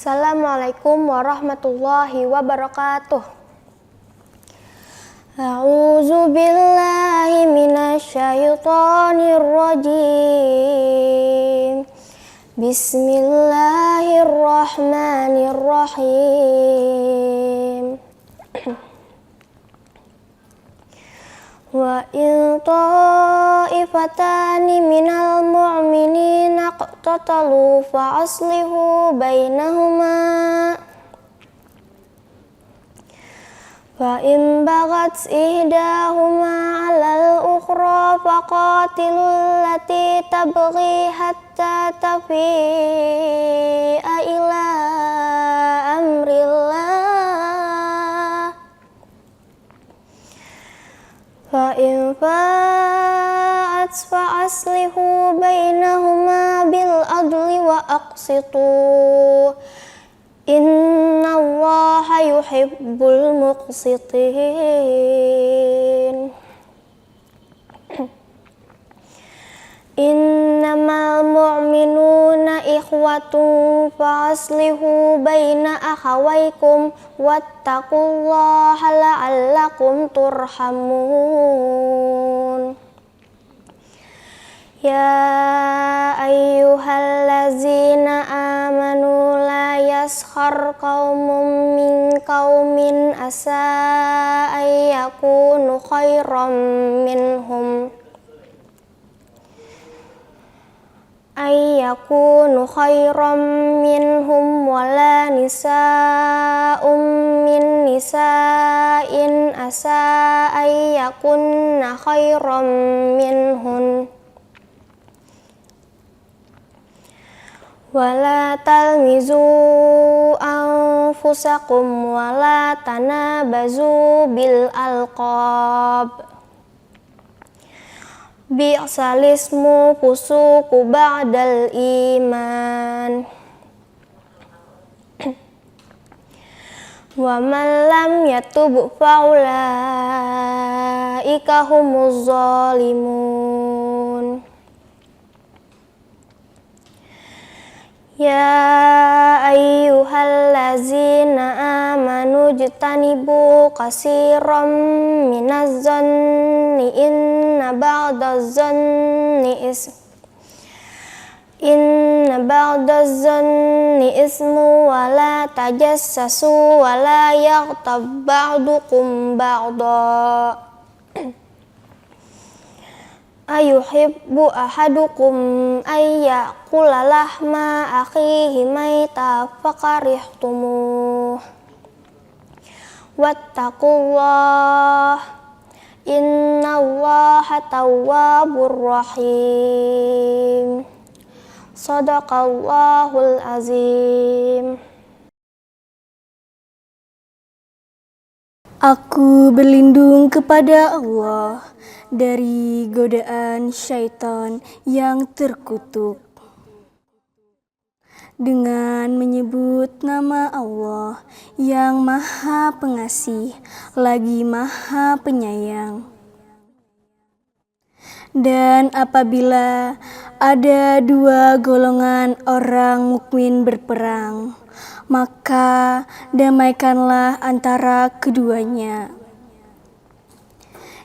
Assalamualaikum warahmatullahi wabarakatuh. A'udzu billahi minasyaitonir rajim. Bismillahirrahmanirrahim. Wa in ta'ifatani minal mu'minina iqtatalu fa aslihu bainahuma fa in baghat ihdahuma 'alal ukhra faqatilul lati tabghi hatta tafi'a ila amrillah fa in fa'at fa aslihu bainahuma bil adli wa aqsitu innallaha yuhibbul muqsitin. Innamal mu'minuna ikhwatun fa aslihu baina akhawaykum wattaqullaha la'allakum turhamun. Ya ayyuhallazina amanu la yaskhar qaumun min qaumin asa ayyakunu khairan minhum wala nisa'um min nisa'in asa ayyakunna khairan minhun. Wala talmizu anfusakum wala tanabazu bil alqab. Bi'sal ismu fusuqu ba'dal iman. Wa man lam yatub fa'ulaika humuz zalimun. Ya ayyuhallazina amanu jtanibu katsiran minaz zanni inna ba'daz zanni ismu wa la tajassasu wa la yaghtab ba'dukum ba'da. Ayuhibbu ahadukum ayyakula lahma akhihi maita fakarihtumuh. Wattaqullah innallaha tawwabur rahim. Shadaqallahul azim. Aku berlindung kepada Allah dari godaan syaitan yang terkutuk dengan menyebut nama Allah yang Maha Pengasih lagi Maha Penyayang. Dan apabila ada dua golongan orang mukmin berperang, maka damaikanlah antara keduanya.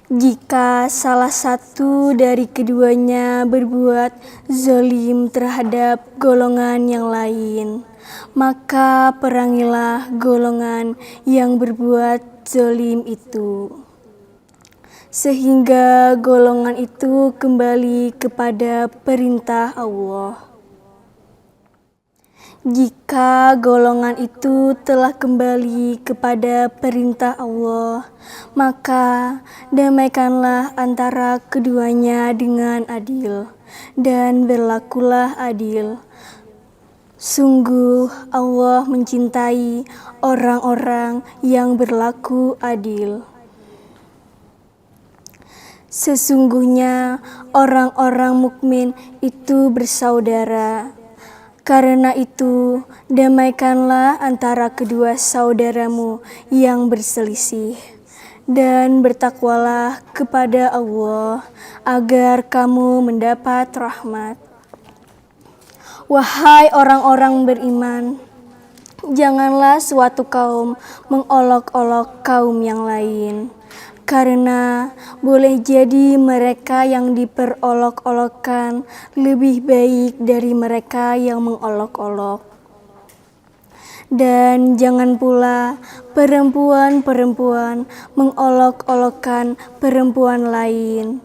Jika salah satu dari keduanya berbuat zalim terhadap golongan yang lain, maka perangilah golongan yang berbuat zalim itu, sehingga golongan itu kembali kepada perintah Allah. Jika golongan itu telah kembali kepada perintah Allah, maka damaikanlah antara keduanya dengan adil, dan berlakulah adil. Sungguh Allah mencintai orang-orang yang berlaku adil. Sesungguhnya orang-orang mukmin itu bersaudara. Karena itu, damaikanlah antara kedua saudaramu yang berselisih, dan bertakwalah kepada Allah agar kamu mendapat rahmat. Wahai orang-orang beriman, Janganlah suatu kaum mengolok-olok kaum yang lain, karena boleh jadi mereka yang diperolok-olokkan lebih baik dari mereka yang mengolok-olok. Dan jangan pula perempuan-perempuan mengolok-olokkan perempuan lain,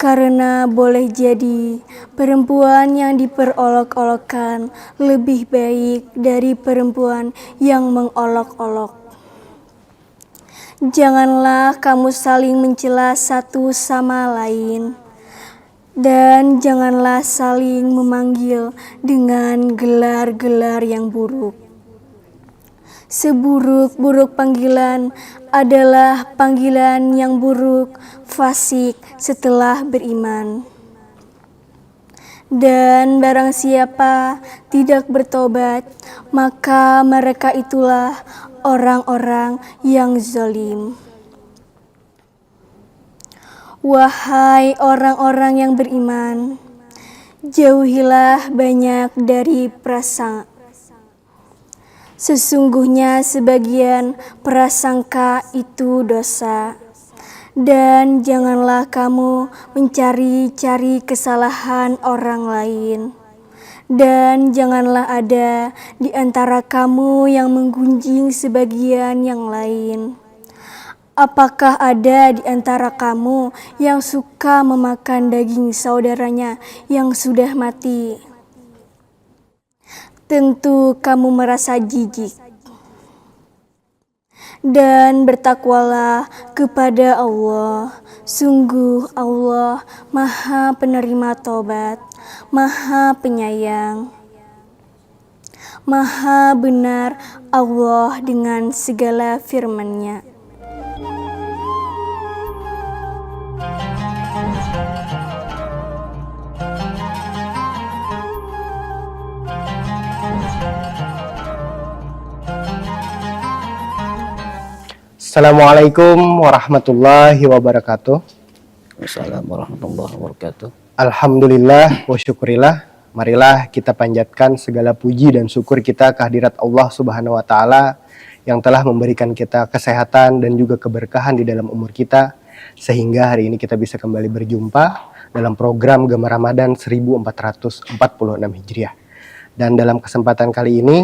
karena boleh jadi perempuan yang diperolok-olokkan lebih baik dari perempuan yang mengolok-olok. Janganlah kamu saling mencela satu sama lain, dan janganlah saling memanggil dengan gelar-gelar yang buruk. Seburuk-buruk panggilan adalah panggilan yang buruk, fasik setelah beriman. Dan barang siapa tidak bertobat, maka mereka itulah orang-orang yang zalim. Wahai orang-orang yang beriman, jauhilah banyak dari prasangka. Sesungguhnya sebagian prasangka itu dosa. Dan janganlah kamu mencari-cari kesalahan orang lain. Dan janganlah ada di antara kamu yang menggunjing sebagian yang lain. Apakah ada di antara kamu yang suka memakan daging saudaranya yang sudah mati? Tentu kamu merasa jijik. Dan bertakwalah kepada Allah. Sungguh Allah Maha Penerima Tobat, Maha Penyayang. Maha benar Allah dengan segala firman-Nya. Assalamualaikum warahmatullahi wabarakatuh. Assalamualaikum warahmatullahi wabarakatuh. Alhamdulillah wa syukurillah. Marilah kita panjatkan segala puji dan syukur kita kehadirat Allah Subhanahu wa taala yang telah memberikan kita kesehatan dan juga keberkahan di dalam umur kita, sehingga hari ini kita bisa kembali berjumpa dalam program Gema Ramadan 1446 Hijriah. Dan dalam kesempatan kali ini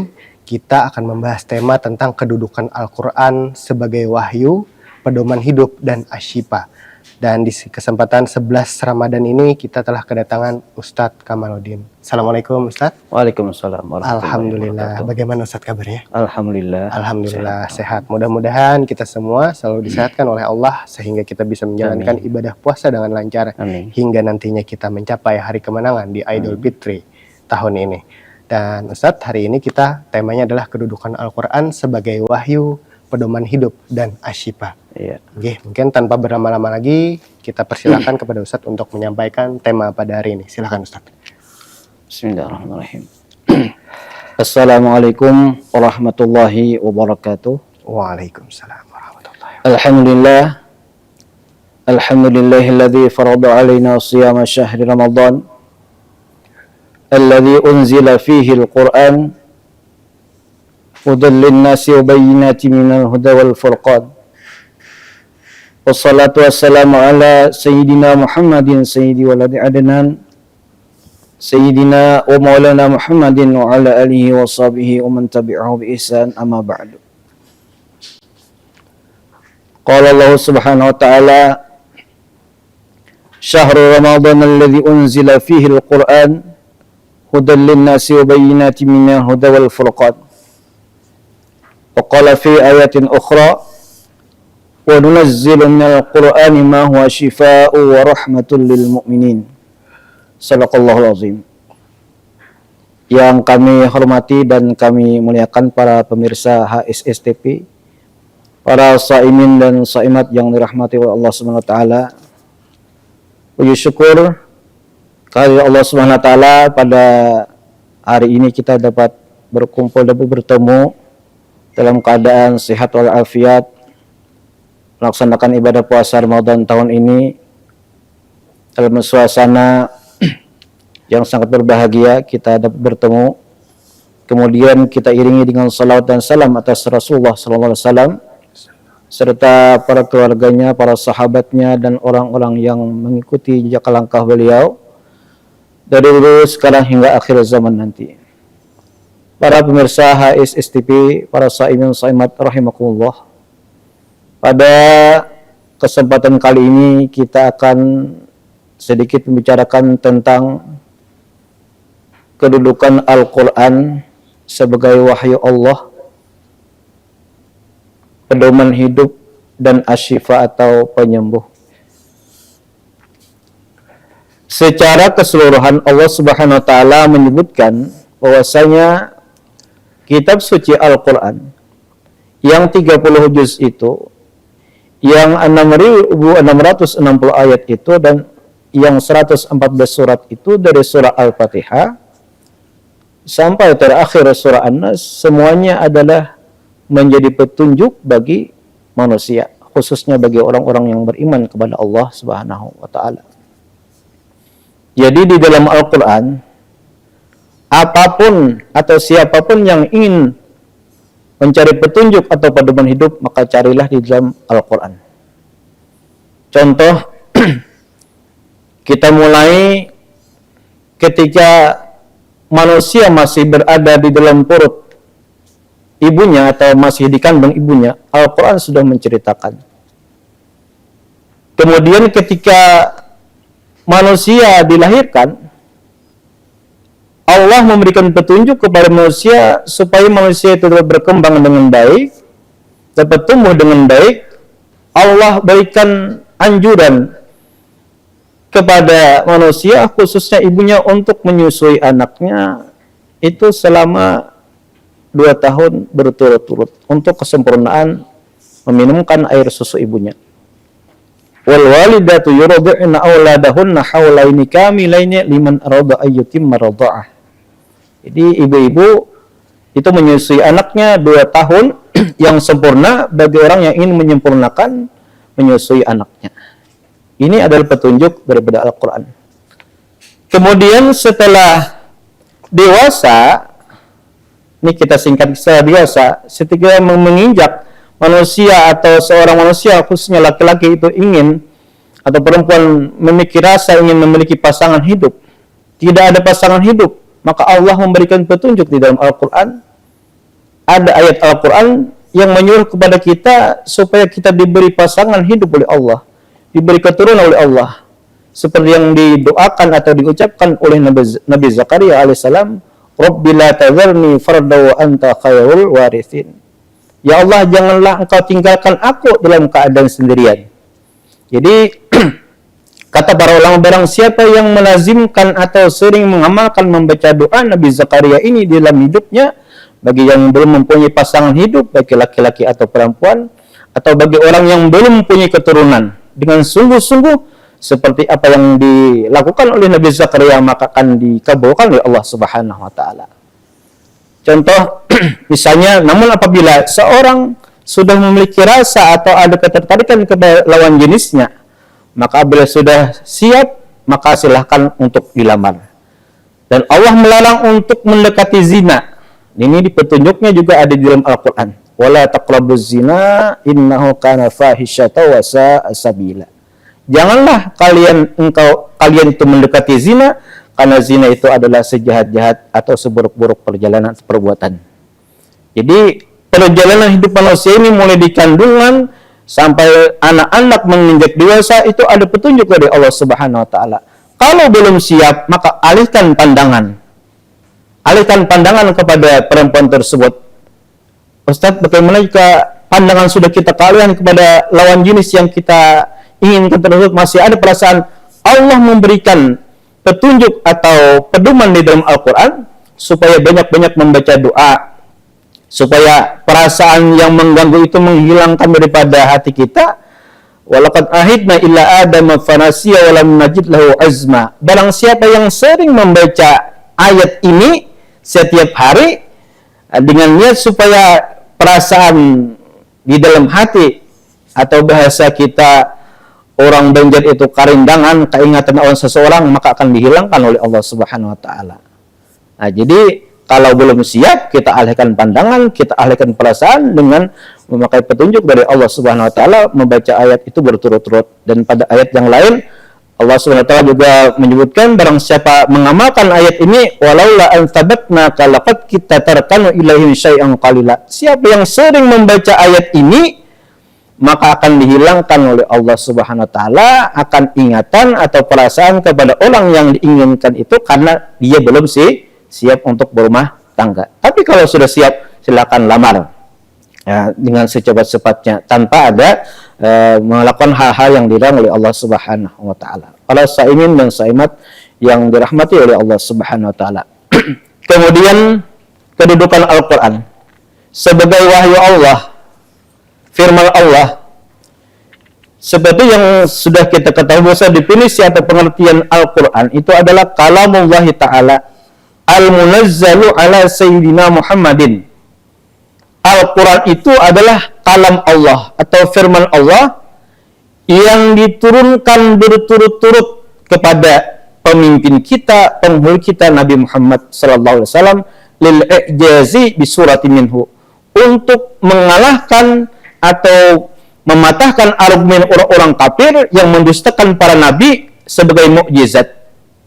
kita akan membahas tema tentang kedudukan Al-Quran sebagai wahyu, pedoman hidup, dan asyifa. Dan di kesempatan 11 Ramadan ini kita telah kedatangan Ustadz Kamaluddin. Assalamualaikum Ustadz. Waalaikumsalam warahmatullahi Alhamdulillah. wabarakatuh. Bagaimana Ustadz kabarnya? Alhamdulillah. Alhamdulillah sehat. Mudah-mudahan kita semua selalu disehatkan oleh Allah sehingga kita bisa menjalankan ibadah puasa dengan lancar. Amin. Hingga nantinya kita mencapai hari kemenangan di Idul Fitri tahun ini. Dan Ustadz, hari ini temanya adalah kedudukan Al-Quran sebagai wahyu, pedoman hidup, dan asyifa. Iya. Oke, mungkin tanpa berlama-lama lagi, kita persilakan kepada Ustadz untuk menyampaikan tema pada hari ini. Silakan Ustadz. Bismillahirrahmanirrahim. Assalamualaikum warahmatullahi wabarakatuh. Waalaikumsalam warahmatullahi wabarakatuh. Alhamdulillah. Alhamdulillahilladzi farada alaina siyama syahri Ramadan. الذي أنزل فيه القرآن هدى للناس وبينات من الهدى والفرقان والصلاة والسلام على سيدنا محمد سيد ولد عدنان سيدنا ومولانا محمد وعلى آله وصحبه ومن تبعه بإحسان أما بعد. قال الله سبحانه وتعالى شهر رمضان الذي أنزل فيه القرآن هدى للناس وبينات من الهدى والفرقان. وقال في آيات أخرى وننزل من القرآن ما هو شفاء ورحمة للمؤمنين. Sadaqallahul azim. Yang kami hormati dan kami muliakan para pemirsa HSSTP, para saimin dan saimat yang dirahmati oleh Allah Subhanahu wa taala. Puji syukur kehadirat Allah Subhanahu wa taala pada hari ini kita dapat berkumpul dan bertemu dalam keadaan sehat walafiat, melaksanakan ibadah puasa Ramadan tahun ini dalam suasana yang sangat berbahagia. Kita dapat bertemu Kemudian kita iringi dengan salawat dan salam atas Rasulullah sallallahu alaihi wasallam serta para keluarganya, para sahabatnya dan orang-orang yang mengikuti jejak langkah beliau dari dulu sekarang hingga akhir zaman nanti. Para pemirsa HSSTV, para saimin saimat rahimakumullah. Pada kesempatan kali ini kita akan sedikit membicarakan tentang kedudukan Al-Quran sebagai wahyu Allah, pedoman hidup dan asyifa atau penyembuh. Secara keseluruhan Allah Subhanahu wa taala menyebutkan bahwasanya kitab suci Al-Quran yang 30 juz itu, yang 6.660 ayat itu, dan yang 114 surat itu dari surah Al-Fatihah sampai terakhir surah An-Nas, semuanya adalah menjadi petunjuk bagi manusia, khususnya bagi orang-orang yang beriman kepada Allah Subhanahu wa taala. Jadi di dalam Al-Quran, apapun atau siapapun yang ingin mencari petunjuk atau pedoman hidup, maka carilah di dalam Al-Quran. Contoh, kita mulai ketika manusia masih berada di dalam perut ibunya atau masih dikandung ibunya, Al-Quran sudah menceritakan. Kemudian ketika manusia dilahirkan, Allah memberikan petunjuk kepada manusia supaya manusia itu dapat berkembang dengan baik, dapat tumbuh dengan baik. Allah berikan anjuran kepada manusia, khususnya ibunya, untuk menyusui anaknya itu selama 2 tahun berturut-turut untuk kesempurnaan meminumkan air susu ibunya. Wal walidatu yurdi'na auladahunna haulaini kamilaini liman arada ayyutimma radha'ah. Jadi ibu-ibu itu menyusui anaknya 2 tahun yang sempurna bagi orang yang ingin menyempurnakan menyusui anaknya. Ini adalah petunjuk daripada Al-Quran. Kemudian setelah dewasa, ini kita singkat setelah dewasa, ketika menginjak manusia atau seorang manusia, khususnya laki-laki itu ingin atau perempuan memiliki rasa ingin memiliki pasangan hidup, tidak ada pasangan hidup, maka Allah memberikan petunjuk di dalam Al-Quran. Ada ayat Al-Quran yang menyuruh kepada kita supaya kita diberi pasangan hidup oleh Allah, diberi keturunan oleh Allah, seperti yang didoakan atau diucapkan oleh Nabi Zakaria alaihissalam, Rabbi la tadharni farda wa anta khairul warithin. Ya Allah, janganlah engkau tinggalkan aku dalam keadaan sendirian. Jadi kata para ulama, barang siapa yang melazimkan atau sering mengamalkan membaca doa Nabi Zakaria ini dalam hidupnya, bagi yang belum mempunyai pasangan hidup, bagi laki-laki atau perempuan, atau bagi orang yang belum mempunyai keturunan, dengan sungguh-sungguh seperti apa yang dilakukan oleh Nabi Zakaria, maka akan dikabulkan oleh Allah Subhanahu wa taala. Contoh misalnya, namun apabila seorang sudah memiliki rasa atau ada ketertarikan kepada lawan jenisnya, maka bila sudah siap, maka silahkan untuk dilamar. Dan Allah melarang untuk mendekati zina. Ini di petunjuknya juga ada di dalam Al-Quran. Wala taqrabuz zina innahu kana fahisyatan wa sa'a sabila. Janganlah kalian itu mendekati zina, karena zina itu adalah sejahat-jahat atau seburuk-buruk perjalanan perbuatan. Jadi perjalanan hidup manusia ini mulai di kandungan sampai anak-anak menginjak dewasa itu ada petunjuk dari Allah Subhanahu wa taala. Kalau belum siap, maka alihkan pandangan kepada perempuan tersebut. Ustaz, bagaimana jika pandangan sudah kita kealihkan kepada lawan jenis yang kita inginkan tersebut, masih ada perasaan? Allah memberikan petunjuk atau pedoman di dalam Al-Quran supaya banyak-banyak membaca doa, supaya perasaan yang mengganggu itu menghilangkan daripada hati kita. Walaqad ahidna illa adama fanasiya walam najid lahu azma. Barang siapa yang sering membaca ayat ini setiap hari dengan niat supaya perasaan di dalam hati, atau bahasa kita orang Banjar itu karindangan, keingatan awan seseorang, maka akan dihilangkan oleh Allah Subhanahu wa taala. Nah, jadi Kalau belum siap, kita alihkan pandangan, kita alihkan perasaan dengan memakai petunjuk dari Allah Subhanahu wa taala, membaca ayat itu berturut-turut. Dan pada ayat yang lain Allah Subhanahu wa taala juga menyebutkan barang siapa mengamalkan ayat ini walaula an tsabatnaka laqad kita tarkanu ilaihim syai'an qalila. Siapa yang sering membaca ayat ini maka akan dihilangkan oleh Allah Subhanahu wa taala akan ingatan atau perasaan kepada orang yang diinginkan itu karena dia belum siap untuk berumah tangga. Tapi kalau sudah siap, silakan lamar ya, dengan secepat-cepatnya tanpa ada melakukan hal-hal yang dilarang oleh Allah Subhanahu wa taala. Para saimin dan saimat yang dirahmati oleh Allah Subhanahu wa taala. Kemudian kedudukan Al-Qur'an sebagai wahyu Allah, firman Allah. Seperti yang sudah kita ketahui bahwa definisi atau pengertian Al-Qur'an itu adalah kalamullah taala al-munazzalu ala sayyidina Muhammadin. Al-Quran itu adalah kalam Allah atau firman Allah yang diturunkan berturut-turut kepada pemimpin kita, penghulu kita Nabi Muhammad SAW lil i'jazi bi suratin minhu, untuk mengalahkan atau mematahkan argumen orang-orang kafir yang mendustakan para nabi sebagai mukjizat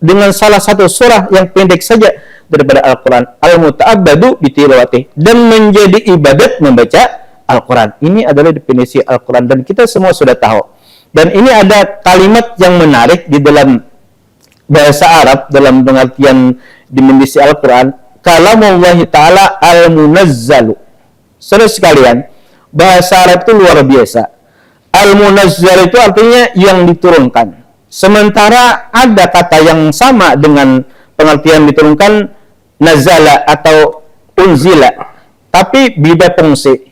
dengan salah satu surah yang pendek saja daripada Al-Quran, al-muta'abbadu bitilawati, dan menjadi ibadat membaca Al-Quran. Ini adalah definisi Al-Quran dan kita semua sudah tahu. Dan ini ada kalimat yang menarik di dalam bahasa Arab dalam pengertian definisi Al-Quran, kalamullahi ta'ala al-munazzalu. Saudara sekalian, bahasa Arab itu luar biasa. Al-munazzal itu artinya yang diturunkan. Sementara ada kata yang sama dengan pengertian diturunkan, nazala atau unzila, tapi beda fungsi.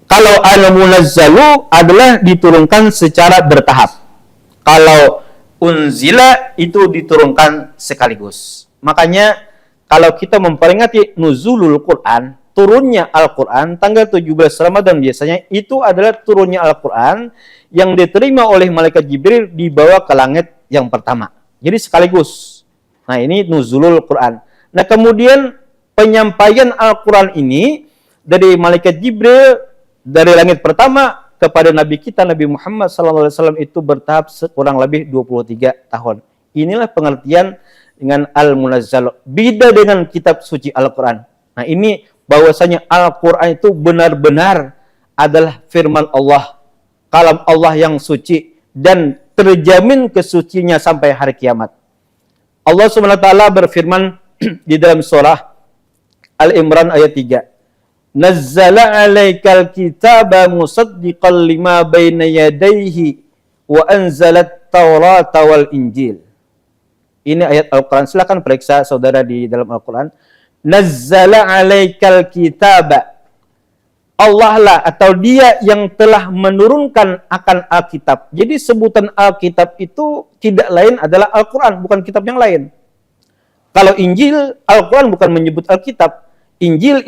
Kalau al-munazzalu adalah diturunkan secara bertahap. Kalau unzila itu diturunkan sekaligus. Makanya kalau kita memperingati nuzulul Quran, turunnya Al-Quran tanggal 17 Ramadan biasanya itu adalah turunnya Al-Quran yang diterima oleh malaikat Jibril dibawa ke langit yang pertama. Jadi sekaligus. Nah, ini nuzulul Quran. Nah, kemudian penyampaian Al-Quran ini dari malaikat Jibril dari langit pertama kepada Nabi kita Nabi Muhammad SAW itu bertahap kurang lebih 23 tahun. Inilah pengertian dengan Al-Munazzal. Beda dengan kitab suci Al-Quran. Nah, ini bahwasanya Al-Quran itu benar-benar adalah firman Allah, kalam Allah yang suci dan terjamin kesucinya sampai hari kiamat. Allah SWT berfirman di dalam surah Al-Imran ayat 3. Nazzala 'alaikal kitaba musaddiqan lima baina yadayhi wa anzalat Taurata wal Injil. Ini ayat Al-Quran. Silakan periksa saudara di dalam Al-Quran. Nazzala 'alaikal kitaba. Allah lah atau dia yang telah menurunkan akan Alkitab. Jadi sebutan Alkitab itu tidak lain adalah Al-Quran, bukan kitab yang lain. Kalau Injil, Al-Quran bukan menyebut Alkitab. Injil.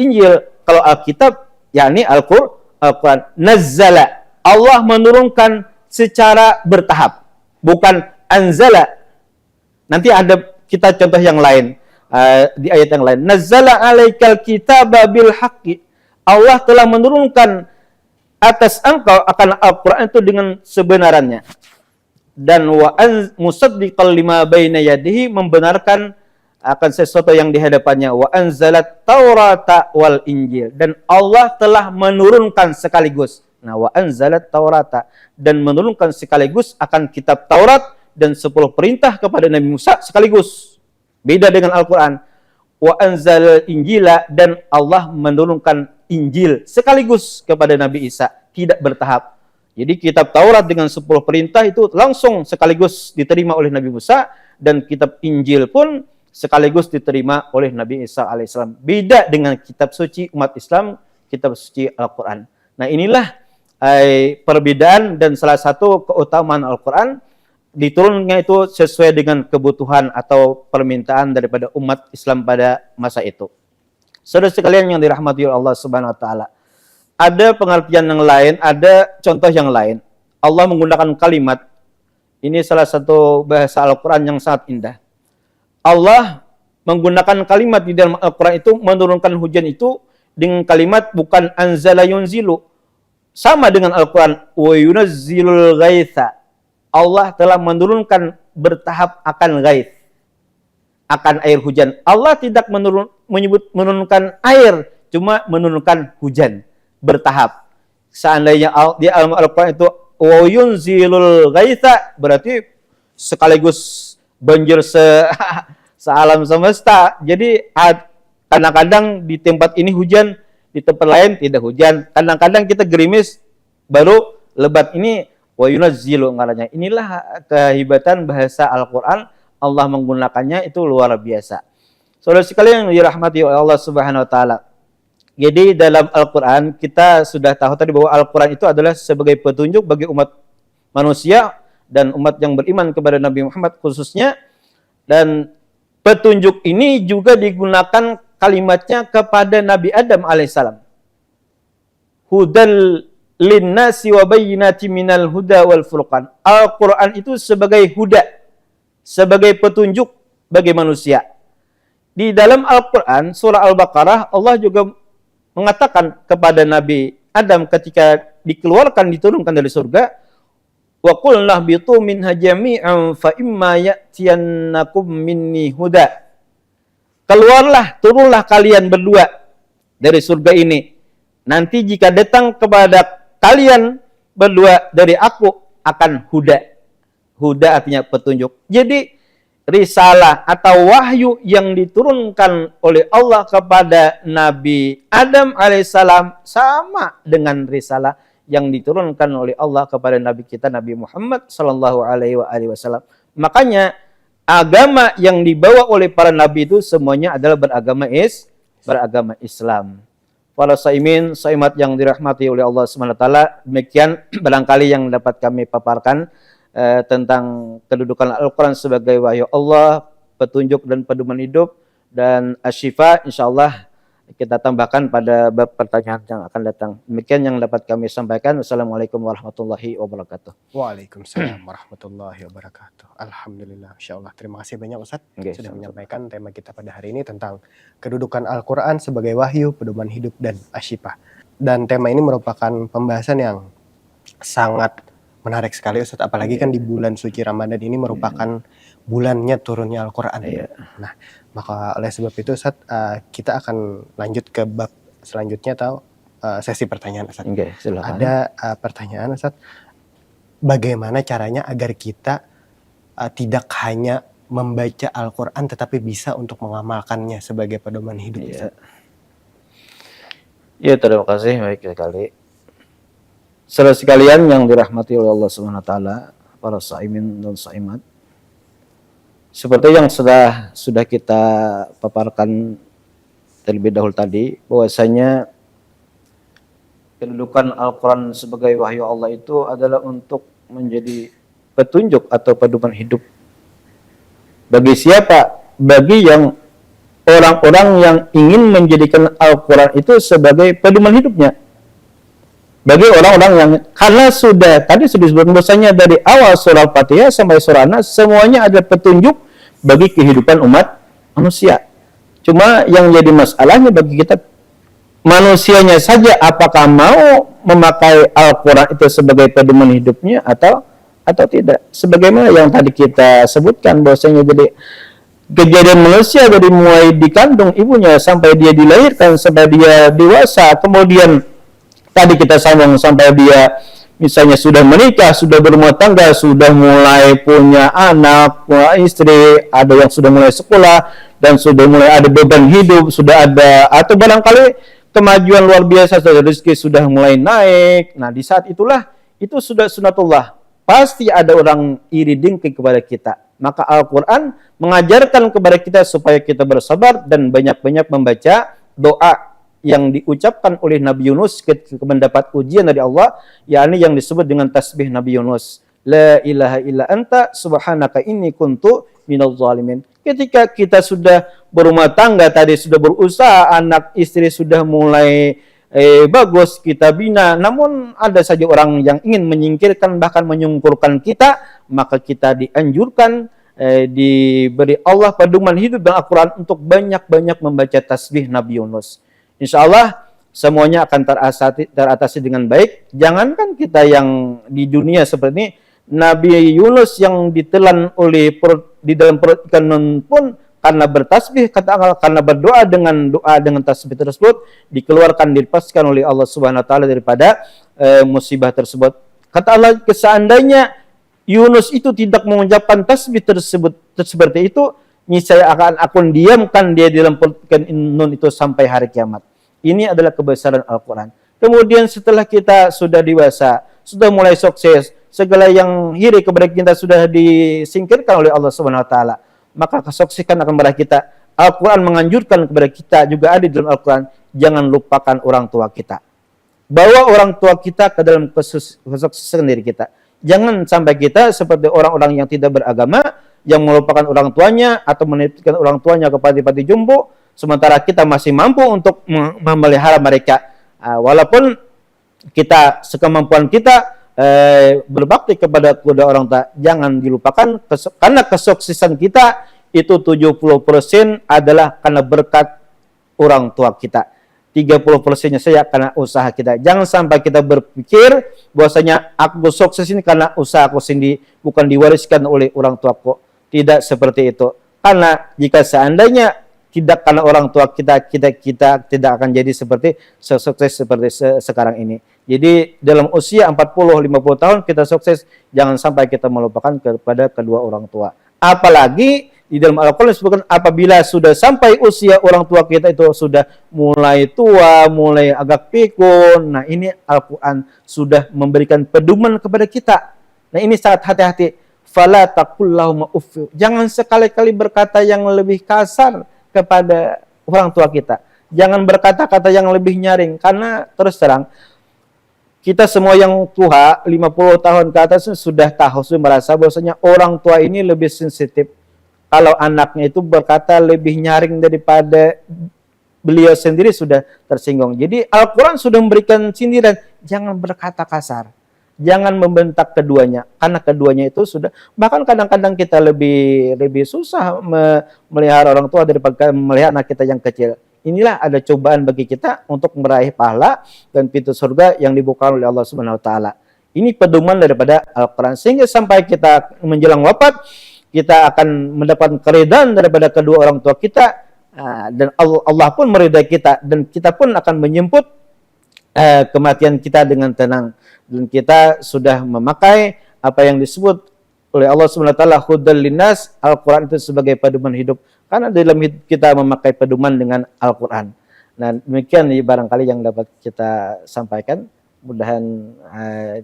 Kalau Alkitab, yakni Al-Quran. Nazzala. Allah menurunkan secara bertahap. Bukan anzala. Nanti ada kita contoh yang lain. Di ayat yang lain. Nazzala 'alaikal kitaba bil haqqi. Allah telah menurunkan atas engkau akan Al-Quran itu dengan sebenarannya. Dan musaddiqal lima baina yadihi, membenarkan akan sesuatu yang di hadapannya. Wa anzalat Taurata wal Injil, dan Allah telah menurunkan sekaligus. Nah, wa anzalat Taurata, dan menurunkan sekaligus akan kitab Taurat dan 10 perintah kepada Nabi Musa sekaligus. Beda dengan Al-Quran. Wa anzal Injila, dan Allah menurunkan Injil sekaligus kepada Nabi Isa, tidak bertahap. Jadi kitab Taurat dengan 10 perintah itu langsung sekaligus diterima oleh Nabi Musa, dan kitab Injil pun sekaligus diterima oleh Nabi Isa alaihissalam. Beda dengan kitab suci umat Islam, kitab suci Al-Quran. Nah, inilah perbedaan dan salah satu keutamaan Al-Quran. Diturunnya itu sesuai dengan kebutuhan atau permintaan daripada umat Islam pada masa itu. Saudara sekalian yang dirahmati Allah Subhanahu wa taala. Ada pengertian yang lain, ada contoh yang lain. Allah menggunakan kalimat, ini salah satu bahasa Al-Quran yang sangat indah. Allah menggunakan kalimat di dalam Al-Quran itu, menurunkan hujan itu dengan kalimat bukan anzala yunzilu. Sama dengan Al-Quran, wa yunazzilul ghaitha. Allah telah menurunkan bertahap akan ghaith, akan air hujan. Allah tidak menyebut menurunkan air, cuma menurunkan hujan bertahap. Seandainya di Al-Quran itu wa yunzilul ghaitha, berarti sekaligus banjir sealam semesta. Jadi kadang-kadang di tempat ini hujan, di tempat lain tidak hujan. Kadang-kadang kita gerimis baru lebat. Ini wa yunazzilu ngaranya. Inilah kehebatan bahasa Al-Qur'an. Allah menggunakannya itu luar biasa. Saudara sekalian yang dirahmati oleh Allah Subhanahu wa taala. Jadi dalam Al-Qur'an kita sudah tahu tadi bahwa Al-Qur'an itu adalah sebagai petunjuk bagi umat manusia dan umat yang beriman kepada Nabi Muhammad khususnya. Dan petunjuk ini juga digunakan kalimatnya kepada Nabi Adam alaihissalam. Hudal linnasi wa bayyinati minal huda wal furqan. Al-Quran itu sebagai huda, sebagai petunjuk bagi manusia. Di dalam Al-Quran, surah Al-Baqarah, Allah juga mengatakan kepada Nabi Adam ketika dikeluarkan, diturunkan dari surga, wa qulna bitu minha jami'an fa imma ya'tiyannakum minni huda. Keluarlah, turunlah kalian berdua dari surga ini. Nanti jika datang kepada kalian berdua dari aku akan huda. Huda artinya petunjuk. Jadi risalah atau wahyu yang diturunkan oleh Allah kepada Nabi Adam alaihissalam sama dengan risalah yang diturunkan oleh Allah kepada Nabi kita Nabi Muhammad sallallahu alaihi wasallam. Makanya agama yang dibawa oleh para nabi itu semuanya adalah beragama Islam. Para saimin, saimat yang dirahmati oleh Allah Subhanahu wa taala, demikian barangkali yang dapat kami paparkan tentang kedudukan Al-Qur'an sebagai wahyu Allah, petunjuk dan pedoman hidup, dan asyifa insyaallah kita tambahkan pada bab pertanyaan yang akan datang. Demikian yang dapat kami sampaikan. Wassalamualaikum warahmatullahi wabarakatuh. Waalaikumsalam warahmatullahi wabarakatuh. Alhamdulillah, insyaallah. Terima kasih banyak Ustaz sudah menyampaikan tema kita pada hari ini tentang kedudukan Al-Quran sebagai wahyu, pedoman hidup, dan asyifah. Dan tema ini merupakan pembahasan yang sangat menarik sekali Ustaz, apalagi kan di bulan suci Ramadan ini merupakan bulannya turunnya Al-Quran. Nah, maka oleh sebab itu Ustaz, kita akan lanjut ke bab selanjutnya atau sesi pertanyaan Ustaz. Ada pertanyaan Ustaz, bagaimana caranya agar kita tidak hanya membaca Al-Quran tetapi bisa untuk mengamalkannya sebagai pedoman hidup Ustaz? Ya, terima kasih, baik sekali. Saudara sekalian yang dirahmati oleh Allah Subhanahu wa taala, para saimin dan saimat. Seperti yang sudah kita paparkan terlebih dahulu tadi, bahwasanya kedudukan Al-Quran sebagai wahyu Allah itu adalah untuk menjadi petunjuk atau pedoman hidup. Bagi siapa? Bagi yang orang-orang yang ingin menjadikan Al-Quran itu sebagai pedoman hidupnya. Bagi orang-orang yang, karena tadi sudah disebutkan bahwasanya dari awal surah Al-Fatihah sampai surah An-Nas semuanya ada petunjuk bagi kehidupan umat manusia. Cuma yang jadi masalahnya bagi kita manusianya saja, apakah mau memakai Al-Quran itu sebagai pedoman hidupnya atau tidak. Sebagaimana yang tadi kita sebutkan bahwasanya jadi kejadian manusia dari mulai dikandung ibunya sampai dia dilahirkan sampai dia dewasa, kemudian tadi kita sambung sampai dia misalnya sudah menikah, sudah berumah tangga, sudah mulai punya anak, punya istri, ada yang sudah mulai sekolah, dan sudah mulai ada beban hidup, sudah ada, atau barangkali kemajuan luar biasa, rezeki sudah mulai naik. Nah, di saat itulah, itu sudah sunatullah. Pasti ada orang iri dengki kepada kita. Maka Al-Quran mengajarkan kepada kita supaya kita bersabar dan banyak-banyak membaca doa yang diucapkan oleh Nabi Yunus ketika mendapat ujian dari Allah, yakni yang disebut dengan tasbih Nabi Yunus. La ilaha illa anta subhanaka inni kuntu minadh zalimin. Ketika kita sudah berumah tangga, tadi sudah berusaha, anak istri sudah mulai bagus, kita bina, namun ada saja orang yang ingin menyingkirkan bahkan menyungkurkan kita, maka kita dianjurkan diberi Allah pedoman hidup dan Al-Quran untuk banyak-banyak membaca tasbih Nabi Yunus. Insya Allah semuanya akan teratasi dengan baik. Jangankan kita yang di dunia seperti ini, Nabi Yunus yang ditelan di dalam perut ikan nun pun karena bertasbih, karena berdoa dengan tasbih tersebut, dikeluarkan, dilepaskan oleh Allah Subhanahu wa taala daripada musibah tersebut. Kata Allah, seandainya Yunus itu tidak mengucapkan tasbih tersebut seperti itu, niscaya akan diamkan dia di dalam perut ikan nun itu sampai hari kiamat. Ini adalah kebesaran Al-Quran. Kemudian setelah kita sudah dewasa, sudah mulai sukses, segala yang iri kepada kita sudah disingkirkan oleh Allah Subhanahu wa taala, maka kesuksesan akan kepada kita. Al-Quran menganjurkan kepada kita, juga ada di dalam Al-Quran, jangan lupakan orang tua kita. Bawa orang tua kita ke dalam kesuksesan diri kita. Jangan sampai kita seperti orang-orang yang tidak beragama, yang melupakan orang tuanya atau menitipkan orang tuanya ke panti-panti jompo, sementara kita masih mampu untuk memelihara mereka. Walaupun kita sekemampuan kita berbakti kepada kedua orang tua, jangan dilupakan, karena kesuksesan kita itu 70% adalah karena berkat orang tua kita. 30%-nya saja karena usaha kita. Jangan sampai kita berpikir bahwasanya aku sukses ini karena usaha aku sendiri, bukan diwariskan oleh orang tuaku. Tidak seperti itu. Karena jika seandainya tidak karena orang tua kita tidak akan jadi seperti sukses seperti sekarang ini. Jadi dalam usia 40-50 tahun kita sukses, jangan sampai kita melupakan kepada kedua orang tua. Apalagi di dalam Al-Quran disebutkan apabila sudah sampai usia orang tua kita itu sudah mulai tua, mulai agak pikun. Nah, ini Al-Quran sudah memberikan pedoman kepada kita. Nah, ini sangat hati-hati. Fala taqul lahum uff. Jangan sekali-kali berkata yang lebih kasar kepada orang tua kita. Jangan berkata-kata yang lebih nyaring, karena terus terang kita semua yang tua 50 tahun ke atas sudah tahu, sudah merasa bahwasanya orang tua ini lebih sensitif. Kalau anaknya itu berkata lebih nyaring daripada beliau sendiri sudah tersinggung. Jadi Al-Quran sudah memberikan sindiran, jangan berkata kasar, jangan membentak keduanya, karena keduanya itu sudah, bahkan kadang-kadang kita lebih susah melihara orang tua daripada melihara anak kita yang kecil. Inilah ada cobaan bagi kita untuk meraih pahala dan pintu surga yang dibuka oleh Allah Subhanahu wa taala. Ini pedoman daripada Al-Quran, sehingga sampai kita menjelang wafat kita akan mendapat keridhaan daripada kedua orang tua kita, dan Allah pun meridai kita, dan kita pun akan menjemput kematian kita dengan tenang, dan kita sudah memakai apa yang disebut oleh Allah Subhanahu wa taala hudal linnas. Al-Quran itu sebagai pedoman hidup, karena dalam hidup kita memakai pedoman dengan Al-Quran. Nah, demikian barangkali yang dapat kita sampaikan. Mudahan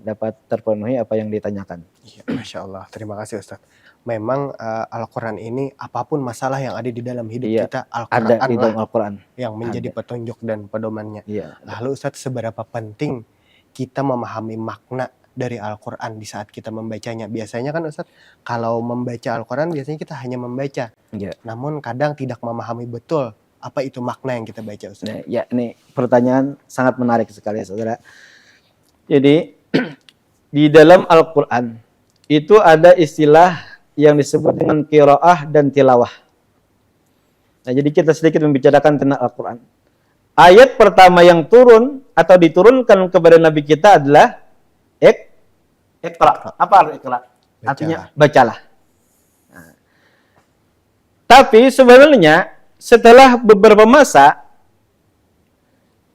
dapat terpenuhi apa yang ditanyakan. Ya, Masya Allah, terima kasih Ustaz. Memang Al-Quran ini apapun masalah yang ada di dalam hidup kita, Al-Quran ada di dalam Al-Quran yang menjadi petunjuk dan pedomannya. Lalu Ustaz, seberapa penting kita memahami makna dari Al-Quran di saat kita membacanya? Biasanya kan Ustaz, kalau membaca Al-Quran biasanya kita hanya membaca, namun kadang tidak memahami betul apa itu makna yang kita baca Ustaz. Ya, ini pertanyaan sangat menarik sekali saudara. Jadi di dalam Al-Quran itu ada istilah yang disebut dengan qiraah dan tilawah. Nah, jadi kita sedikit membicarakan tentang Al-Quran. Ayat pertama yang turun atau diturunkan kepada Nabi kita adalah Iqra. Apa arti Iqra? Artinya bacalah. Nah, tapi sebenarnya setelah beberapa masa,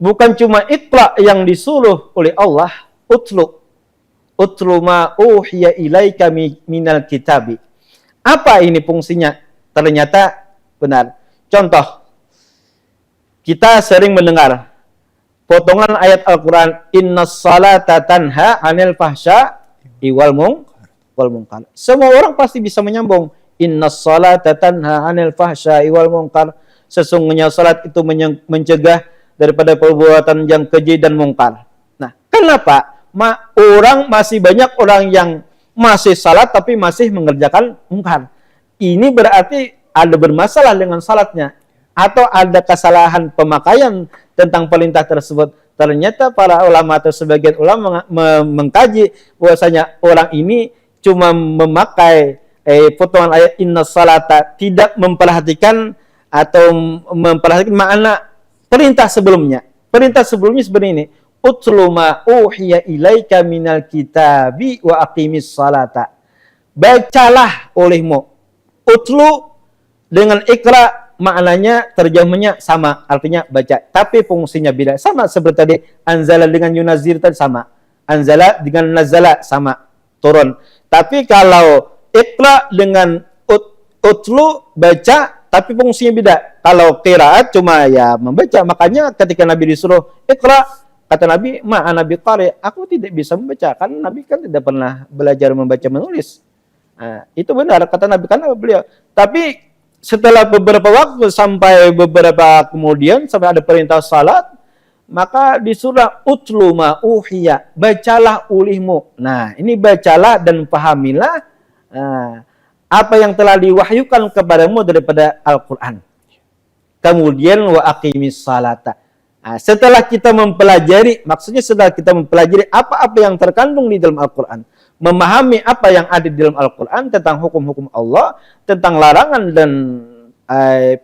bukan cuma Iqra yang disuruh oleh Allah, Utlu ma uhiya ilaika minal kitabi. Apa ini fungsinya? Ternyata benar. Contoh, kita sering mendengar potongan ayat Al-Quran, Innas salata tanha anil fahsya wal munkar. Semua orang pasti bisa menyambung. Innas salata tanha anil fahsya wal munkar. Sesungguhnya salat itu mencegah daripada perbuatan yang keji dan mungkar. Nah, kenapa? Masih banyak orang yang masih salat tapi masih mengerjakan mungkar. Ini berarti ada bermasalah dengan salatnya, atau ada kesalahan pemakaian tentang perintah tersebut. Ternyata para ulama atau sebagian ulama mengkaji bahwasanya orang ini cuma memakai potongan ayat inna salata tidak memperhatikan atau memperhatikan makna perintah sebelumnya. Perintah sebelumnya seperti ini. Utlu ma uhiya ilaika minal kitabi wa aqimis salata. Bacalah olehmu. Utlu dengan ikra maknanya terjemahnya sama, artinya baca, tapi fungsinya beda. Sama seperti tadi anzala dengan yunazir tadi sama. Anzala dengan nazala sama, turun. Tapi kalau ikra dengan utlu baca, tapi fungsinya beda. Kalau qiraat cuma ya membaca. Makanya ketika Nabi disuruh ikra, kata Nabi, ma'ana biqari, aku tidak bisa membaca. Kan Nabi kan tidak pernah belajar membaca menulis. Nah, itu benar kata Nabi karena beliau. Tapi setelah beberapa waktu sampai beberapa kemudian sampai ada perintah salat, maka disuruh utlu ma uhiya, bacalah olehmu. Nah, ini bacalah dan pahamilah apa yang telah diwahyukan kepadamu daripada Al-Qur'an. Kemudian wa aqimis salata. Nah, setelah kita mempelajari, maksudnya setelah kita mempelajari apa-apa yang terkandung di dalam Al-Qur'an, memahami apa yang ada di dalam Al-Quran tentang hukum-hukum Allah, tentang larangan dan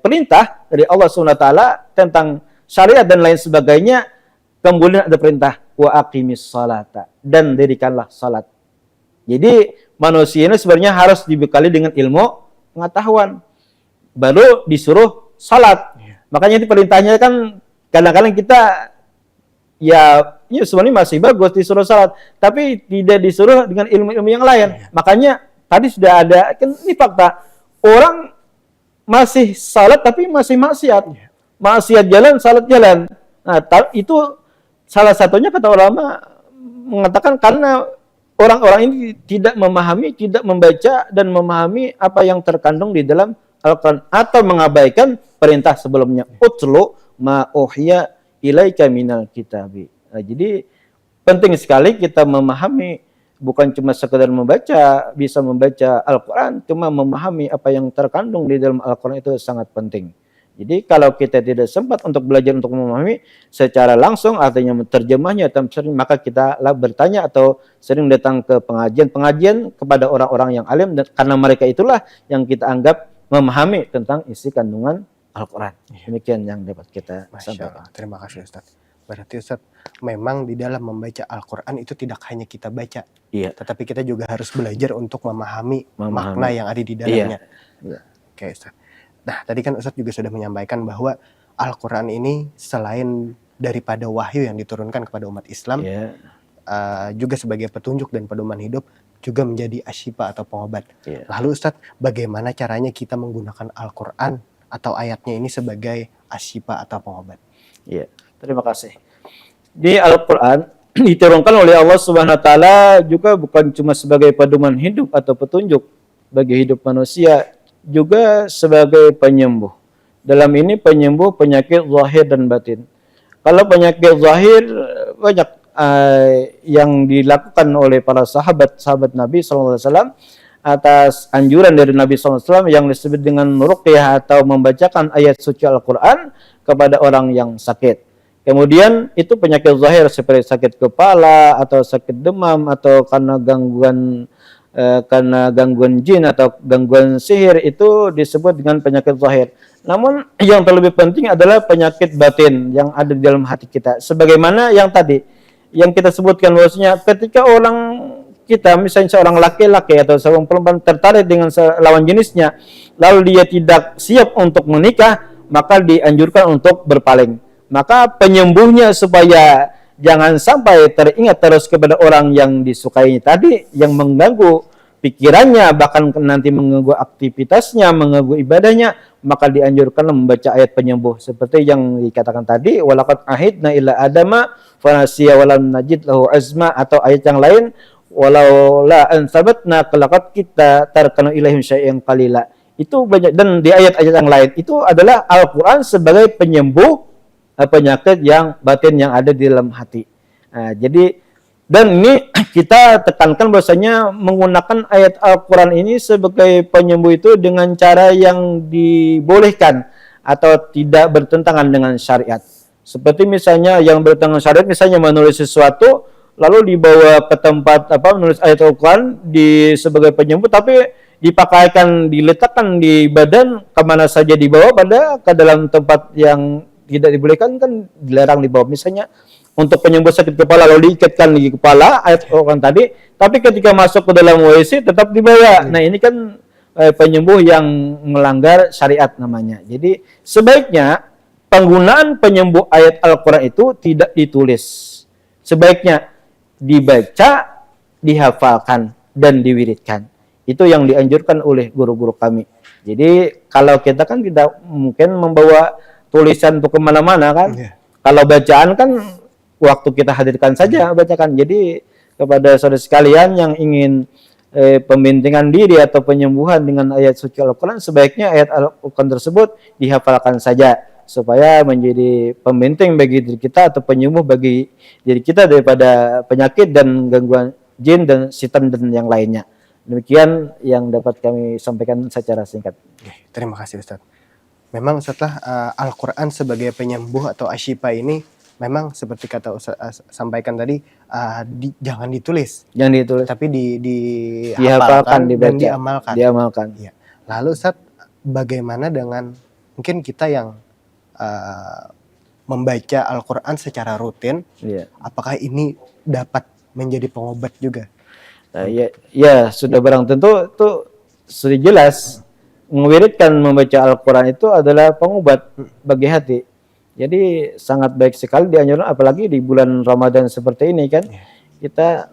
perintah dari Allah SWT, tentang syariat dan lain sebagainya, kemudian ada perintah wa aqimis salata, dan dirikanlah salat. Jadi manusia ini sebenarnya harus dibekali dengan ilmu pengetahuan, baru disuruh salat. Makanya itu perintahnya kan kadang-kadang kita ya sebenarnya masih bagus disuruh salat, tapi tidak disuruh dengan ilmu-ilmu yang lain. Makanya tadi sudah ada, kan ini fakta. Orang masih salat tapi masih maksiat. Maksiat jalan, salat jalan. Nah, itu salah satunya kata ulama mengatakan karena orang-orang ini tidak memahami, tidak membaca dan memahami apa yang terkandung di dalam Al-Quran atau mengabaikan perintah sebelumnya. Utlu ma uhiya ilaika minal kitabi. Nah, jadi penting sekali kita memahami, bukan cuma sekedar membaca, bisa membaca Al-Quran, cuma memahami apa yang terkandung di dalam Al-Quran itu sangat penting. Jadi kalau kita tidak sempat untuk belajar untuk memahami secara langsung, artinya terjemahnya, maka kita bertanya atau sering datang ke pengajian kepada orang-orang yang alim, dan karena mereka itulah yang kita anggap memahami tentang isi kandungan Al-Quran. Demikian yang dapat kita sampaikan. Terima kasih Ustaz. Berarti Ustaz, memang di dalam membaca Al-Quran itu tidak hanya kita baca, tetapi kita juga harus belajar untuk memahami makna yang ada di dalamnya. Oke Ustaz. Nah, tadi kan Ustaz juga sudah menyampaikan bahwa Al-Quran ini selain daripada wahyu yang diturunkan kepada umat Islam, juga sebagai petunjuk dan pedoman hidup, juga menjadi asyifa atau pengobat. Lalu Ustaz, bagaimana caranya kita menggunakan Al-Quran atau ayatnya ini sebagai asyifa atau pengobat? Terima kasih. Di Al-Quran diturunkan oleh Allah Subhanahu wa taala juga bukan cuma sebagai pedoman hidup atau petunjuk bagi hidup manusia, juga sebagai penyembuh. Dalam ini penyembuh penyakit zahir dan batin. Kalau penyakit zahir banyak yang dilakukan oleh para sahabat Nabi SAW atas anjuran dari Nabi SAW yang disebut dengan ruqyah atau membacakan ayat suci Al-Quran kepada orang yang sakit. Kemudian itu penyakit zahir seperti sakit kepala atau sakit demam atau karena gangguan jin atau gangguan sihir, itu disebut dengan penyakit zahir. Namun yang terlebih penting adalah penyakit batin yang ada di dalam hati kita. Sebagaimana yang tadi yang kita sebutkan bahwasanya ketika orang kita misalnya seorang laki-laki atau seorang perempuan tertarik dengan lawan jenisnya, lalu dia tidak siap untuk menikah, maka dianjurkan untuk berpaling. Maka penyembuhnya supaya jangan sampai teringat terus kepada orang yang disukai tadi, yang mengganggu pikirannya, bahkan nanti mengganggu aktivitasnya, mengganggu ibadahnya, maka dianjurkan membaca ayat penyembuh. Seperti yang dikatakan tadi, walaqad ahidna ila adama fanasiya walam najid lahu azma, atau ayat yang lain, walau la an sabatna qalaqad kita tarkanu ilaihim syai'an qalila. Itu banyak, dan di ayat-ayat yang lain itu adalah Al-Quran sebagai penyembuh penyakit yang batin yang ada di dalam hati. Nah, jadi dan ini kita tekankan bahwasanya menggunakan ayat Al-Quran ini sebagai penyembuh itu dengan cara yang dibolehkan atau tidak bertentangan dengan syariat. Seperti misalnya yang bertentangan syariat, misalnya menulis sesuatu lalu dibawa ke tempat menulis ayat Al-Quran sebagai penyembuh, tapi dipakaikan, diletakkan di badan kemana saja dibawa, pada ke dalam tempat yang tidak dibolehkan kan dilarang dibawa. Misalnya untuk penyembuh sakit kepala lalu diikatkan di kepala ayat Quran tadi, tapi ketika masuk ke dalam WC tetap dibawa. Nah ini kan penyembuh yang melanggar syariat namanya. Jadi sebaiknya penggunaan penyembuh ayat Al-Quran itu tidak ditulis. Sebaiknya dibaca, dihafalkan, dan diwiridkan. Itu yang dianjurkan oleh guru-guru kami. Jadi kalau kita kan tidak mungkin membawa tulisan untuk kemana-mana kan. Kalau bacaan kan waktu kita hadirkan saja bacakan. Jadi kepada saudara sekalian yang ingin pembintingan diri atau penyembuhan dengan ayat suci Al-Quran, sebaiknya ayat Al-Quran tersebut dihafalkan saja supaya menjadi pembinting bagi diri kita atau penyembuh bagi diri kita daripada penyakit dan gangguan jin dan setan dan yang lainnya. Demikian yang dapat kami sampaikan secara singkat. Terima kasih Ustaz. Memang setelah Al-Quran sebagai penyembuh atau asyifa ini memang seperti kata Ustaz sampaikan tadi, jangan ditulis. Jangan ditulis. Tapi dihafalkan, dan dibaca, diamalkan. diamalkan. Ya. Lalu Ustaz, bagaimana dengan mungkin kita yang membaca Al-Quran secara rutin, apakah ini dapat menjadi pengobat juga? Nah, ya sudah barang tentu itu sudah jelas. Mewiridkan membaca Al-Quran itu adalah pengobat bagi hati. Jadi sangat baik sekali dianjurkan, apalagi di bulan Ramadan seperti ini kan, kita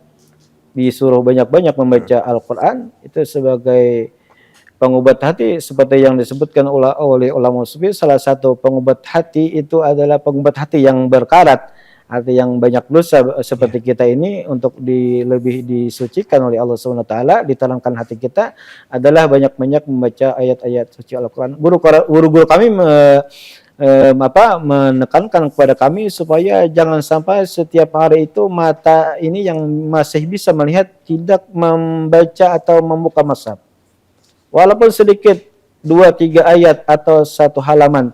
disuruh banyak-banyak membaca Al-Quran itu sebagai pengobat hati, seperti yang disebutkan oleh ulama sufi. Salah satu pengobat hati itu adalah pengobat hati yang berkarat, hati yang banyak dosa seperti kita ini, untuk lebih disucikan oleh Allah Subhanahu wa taala, ditenangkan hati kita adalah banyak-banyak membaca ayat-ayat suci Al-Quran. Guru-guru kami menekankan kepada kami supaya jangan sampai setiap hari itu mata ini yang masih bisa melihat tidak membaca atau membuka mushaf. Walaupun sedikit 2-3 ayat atau 1 halaman,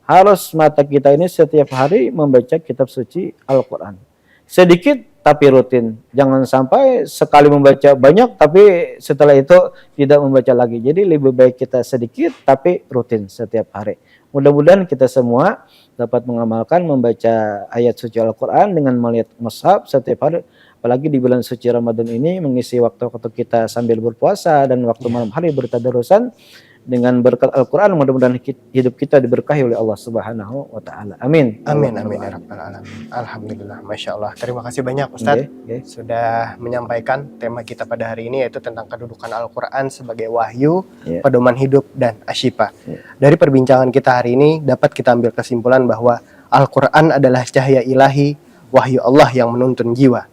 harus mata kita ini setiap hari membaca kitab suci Al-Quran. Sedikit tapi rutin. Jangan sampai sekali membaca banyak tapi setelah itu tidak membaca lagi. Jadi lebih baik kita sedikit tapi rutin setiap hari. Mudah-mudahan kita semua dapat mengamalkan membaca ayat suci Al-Quran dengan melihat mushaf setiap hari. Apalagi di bulan suci Ramadan ini, mengisi waktu-waktu kita sambil berpuasa dan waktu malam hari bertadarusan dengan berkat Al-Quran. Mudah-mudahan hidup kita diberkahi oleh Allah Subhanahu wa taala. Amin. Amin amin ya rabbal alamin. Alhamdulillah, masya Allah. Terima kasih banyak Ustaz sudah menyampaikan tema kita pada hari ini, yaitu tentang kedudukan Al-Quran sebagai wahyu, pedoman hidup dan asyifa. Dari perbincangan kita hari ini dapat kita ambil kesimpulan bahwa Al-Quran adalah cahaya ilahi, wahyu Allah yang menuntun jiwa,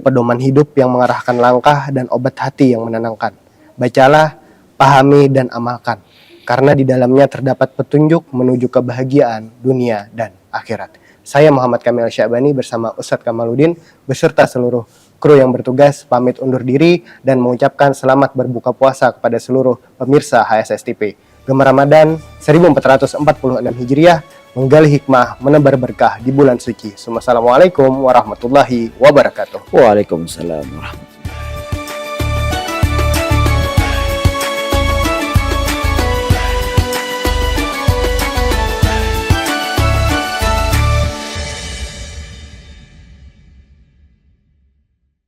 pedoman hidup yang mengarahkan langkah, dan obat hati yang menenangkan. Bacalah, pahami dan amalkan, karena di dalamnya terdapat petunjuk menuju kebahagiaan dunia dan akhirat. Saya Muhammad Kamil Syabani bersama Ustadz Kamaluddin beserta seluruh kru yang bertugas pamit undur diri dan mengucapkan selamat berbuka puasa kepada seluruh pemirsa HSS TV. Gemar Ramadan 1446 Hijriah, menggali hikmah, menebar berkah di bulan suci. Assalamualaikum warahmatullahi wabarakatuh. Waalaikumsalam warahmatullahi wabarakatuh.